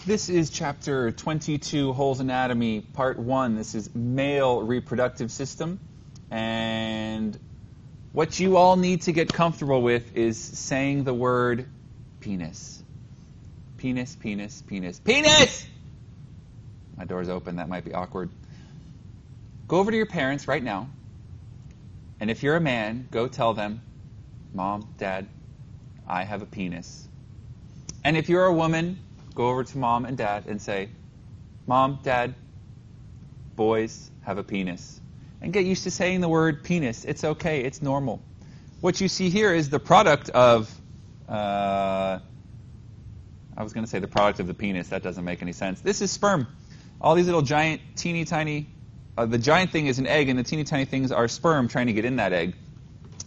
This is Chapter 22, Holes Anatomy, Part 1. This is male reproductive system. And what you all need to get comfortable with is saying the word penis. Penis, penis, penis, penis! My door's open. That might be awkward. Go over to your parents right now. And if you're a man, go tell them, Mom, Dad, I have a penis. And if you're a woman, go over to Mom and Dad and say, Mom, Dad, boys have a penis. And get used to saying the word penis. It's okay. It's normal. What you see here is the product of, I was going to say the product of the penis. That doesn't make any sense. This is sperm. All these little giant, teeny tiny, the giant thing is an egg, and the teeny tiny things are sperm trying to get in that egg.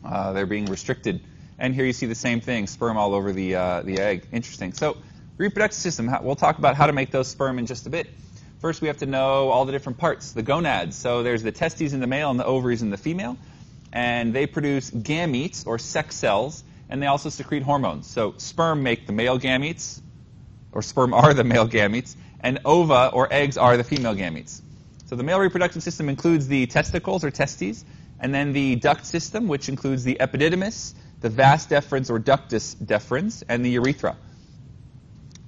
They're being restricted. And here you see the same thing, sperm all over the egg. Interesting. So, reproductive system, we'll talk about how to make those sperm in just a bit. First, we have to know all the different parts, the gonads. So there's the testes in the male and the ovaries in the female. And they produce gametes, or sex cells, and they also secrete hormones. So sperm make the male gametes, or sperm are the male gametes, and ova, or eggs, are the female gametes. So the male reproductive system includes the testicles, or testes, and then the duct system, which includes the epididymis, the vas deferens, or ductus deferens, and the urethra.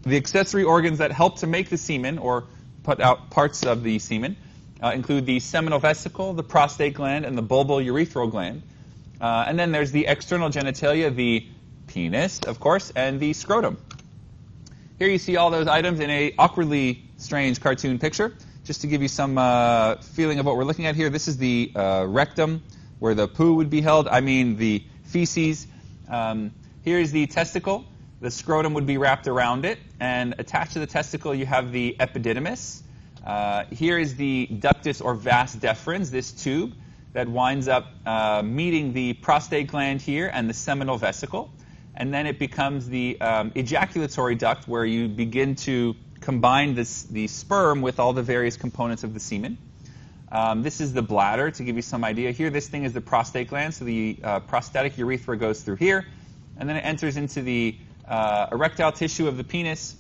The accessory organs that help to make the semen, or put out parts of the semen, include the seminal vesicle, the prostate gland, and the bulbourethral gland. And then there's the external genitalia, the penis, of course, and the scrotum. Here you see all those items in a awkwardly strange cartoon picture. Just to give you some feeling of what we're looking at here, this is the rectum, where the poo would be held. I mean the feces. Here's the testicle. The scrotum would be wrapped around it, and attached to the testicle you have the epididymis. Here is the ductus, or vas deferens, this tube that winds up meeting the prostate gland here and the seminal vesicle. And then it becomes the ejaculatory duct, where you begin to combine the sperm with all the various components of the semen. This is the bladder, to give you some idea here. This thing is the prostate gland, so the prostatic urethra goes through here, and then it enters into the erectile tissue of the penis.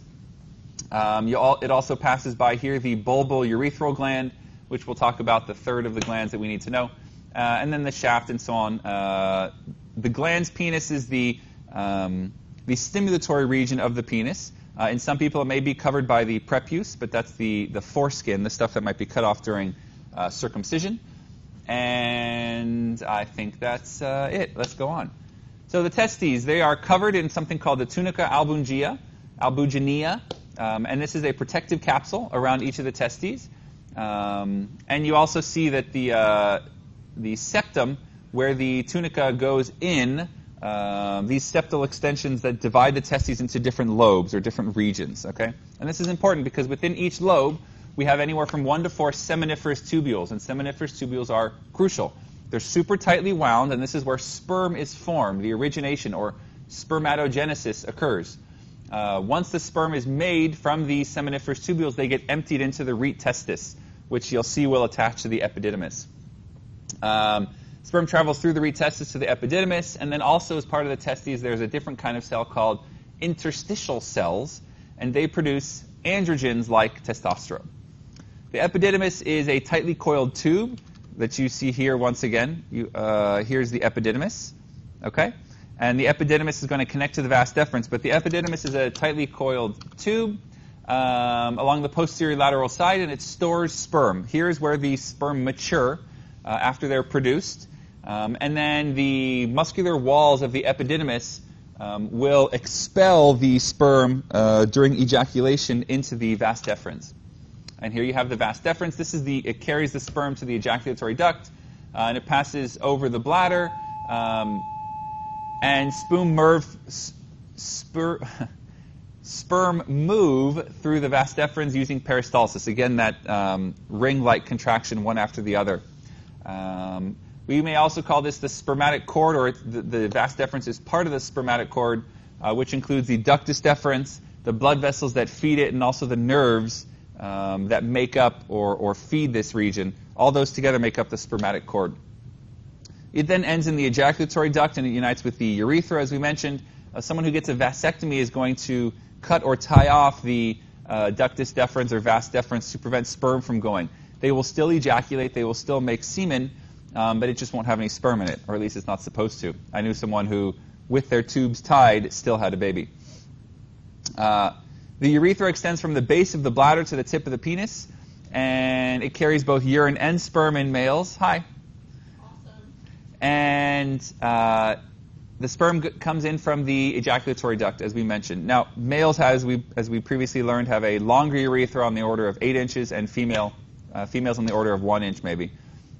It also passes by here the bulbourethral gland, which we'll talk about, the third of the glands that we need to know, and then the shaft and so on. The glans penis is the stimulatory region of the penis. In some people it may be covered by the prepuce, but that's the foreskin, the stuff that might be cut off during circumcision. And I think that's it. Let's go on. So the testes, they are covered in something called the tunica albuginea, and this is a protective capsule around each of the testes. And you also see that the septum, where the tunica goes in, these septal extensions that divide the testes into different lobes or different regions. Okay, and this is important because within each lobe we have anywhere from 1 to 4 seminiferous tubules, and seminiferous tubules are crucial. They're super tightly wound, and this is where sperm is formed. The origination, or spermatogenesis, occurs. Once the sperm is made from the seminiferous tubules, they get emptied into the rete testis, which you'll see will attach to the epididymis. Sperm travels through the rete testis to the epididymis, and then also as part of the testes, there's a different kind of cell called interstitial cells, and they produce androgens like testosterone. The epididymis is a tightly coiled tube that you see here once again. Here's the epididymis, okay? And the epididymis is going to connect to the vas deferens, but the epididymis is a tightly coiled tube along the posterior lateral side, and it stores sperm. Here's where the sperm mature after they're produced. And then the muscular walls of the epididymis will expel the sperm during ejaculation into the vas deferens. And here you have the vas deferens. It carries the sperm to the ejaculatory duct, and it passes over the bladder, and sperm move through the vas deferens using peristalsis. Again, that ring-like contraction one after the other. We may also call this the spermatic cord, or the vas deferens is part of the spermatic cord, which includes the ductus deferens, the blood vessels that feed it, and also the nerves that make up or feed this region. All those together make up the spermatic cord. It then ends in the ejaculatory duct, and it unites with the urethra, as we mentioned. Someone who gets a vasectomy is going to cut or tie off the ductus deferens or vas deferens to prevent sperm from going. They will still ejaculate, they will still make semen, but it just won't have any sperm in it, or at least it's not supposed to. I knew someone who, with their tubes tied, still had a baby. The urethra extends from the base of the bladder to the tip of the penis, and it carries both urine and sperm in males. Hi. Awesome. And the sperm comes in from the ejaculatory duct, as we mentioned. Now, males, as we previously learned, have a longer urethra on the order of 8 inches, and females on the order of 1 inch, maybe.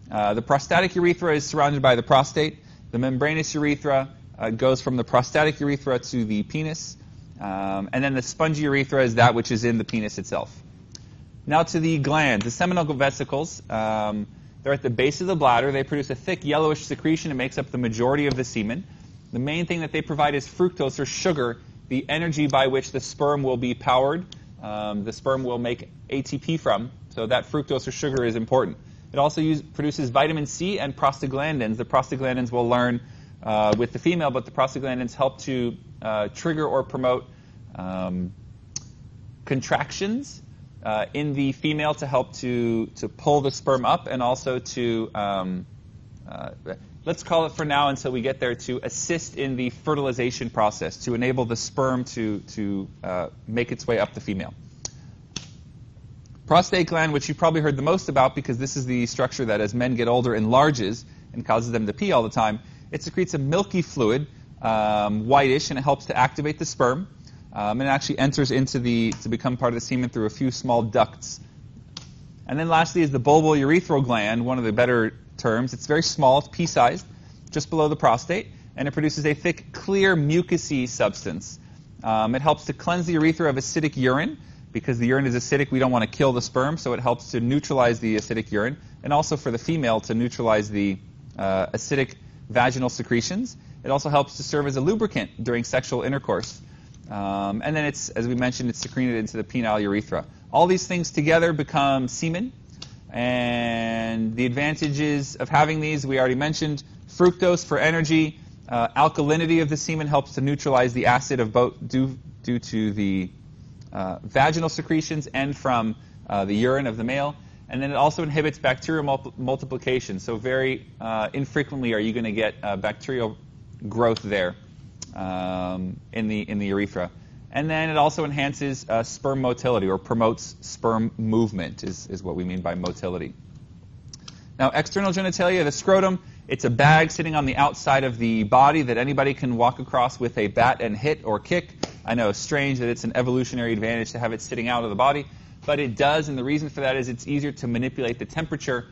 The prostatic urethra is surrounded by the prostate. The membranous urethra goes from the prostatic urethra to the penis. And then the spongy urethra is that which is in the penis itself. Now to the glands. The seminal vesicles, they're at the base of the bladder. They produce a thick yellowish secretion that makes up the majority of the semen. The main thing that they provide is fructose, or sugar, the energy by which the sperm will be powered. The sperm will make ATP from, so that fructose or sugar is important. It also produces vitamin C and prostaglandins. The prostaglandins we'll learn with the female, but the prostaglandins help to trigger or promote contractions in the female to help to pull the sperm up, and also to, let's call it for now until we get there, to assist in the fertilization process, to enable the sperm to make its way up the female. Prostate gland, which you probably heard the most about because this is the structure that as men get older enlarges and causes them to pee all the time. It secretes a milky fluid, whitish, and it helps to activate the sperm. And it actually enters to become part of the semen through a few small ducts. And then lastly is the bulbourethral gland, one of the better terms. It's very small, it's pea-sized, just below the prostate, and it produces a thick, clear, mucousy substance. It helps to cleanse the urethra of acidic urine. Because the urine is acidic, we don't want to kill the sperm, so it helps to neutralize the acidic urine, and also for the female to neutralize the acidic vaginal secretions. It also helps to serve as a lubricant during sexual intercourse. And then it's, as we mentioned, it's secreted into the penile urethra. All these things together become semen, and the advantages of having these, we already mentioned. Fructose for energy. Alkalinity of the semen helps to neutralize the acid of both due to the vaginal secretions and from the urine of the male. And then it also inhibits bacterial multiplication. So very infrequently are you going to get bacterial growth there in the urethra. And then it also enhances sperm motility, or promotes sperm movement is what we mean by motility. Now, external genitalia, the scrotum, it's a bag sitting on the outside of the body that anybody can walk across with a bat and hit or kick. I know it's strange that it's an evolutionary advantage to have it sitting out of the body, but it does, and the reason for that is it's easier to manipulate the temperature.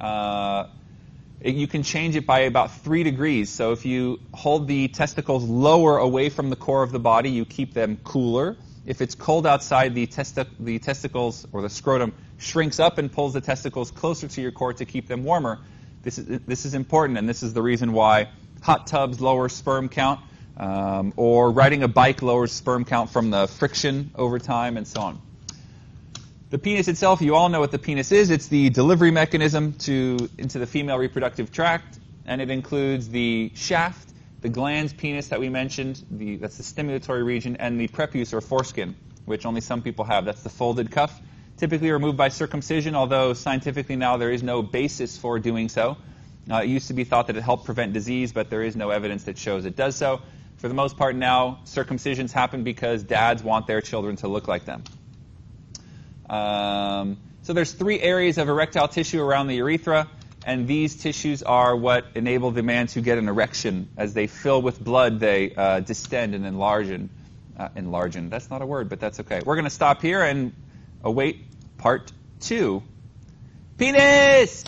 You can change it by about 3 degrees. So if you hold the testicles lower away from the core of the body, you keep them cooler. If it's cold outside, the testicles, or the scrotum, shrinks up and pulls the testicles closer to your core to keep them warmer. This is important, and this is the reason why hot tubs lower sperm count, or riding a bike lowers sperm count from the friction over time, and so on. The penis itself, you all know what the penis is. It's the delivery mechanism into the female reproductive tract, and it includes the shaft, the glans penis that we mentioned, that's the stimulatory region, and the prepuce, or foreskin, which only some people have. That's the folded cuff, typically removed by circumcision, although scientifically now there is no basis for doing so. It used to be thought that it helped prevent disease, but there is no evidence that shows it does so. For the most part now, circumcisions happen because dads want their children to look like them. So there's 3 areas of erectile tissue around the urethra, and these tissues are what enable the man to get an erection. As they fill with blood, they distend and enlarge. That's not a word, but that's okay. We're going to stop here and await part 2. Penis!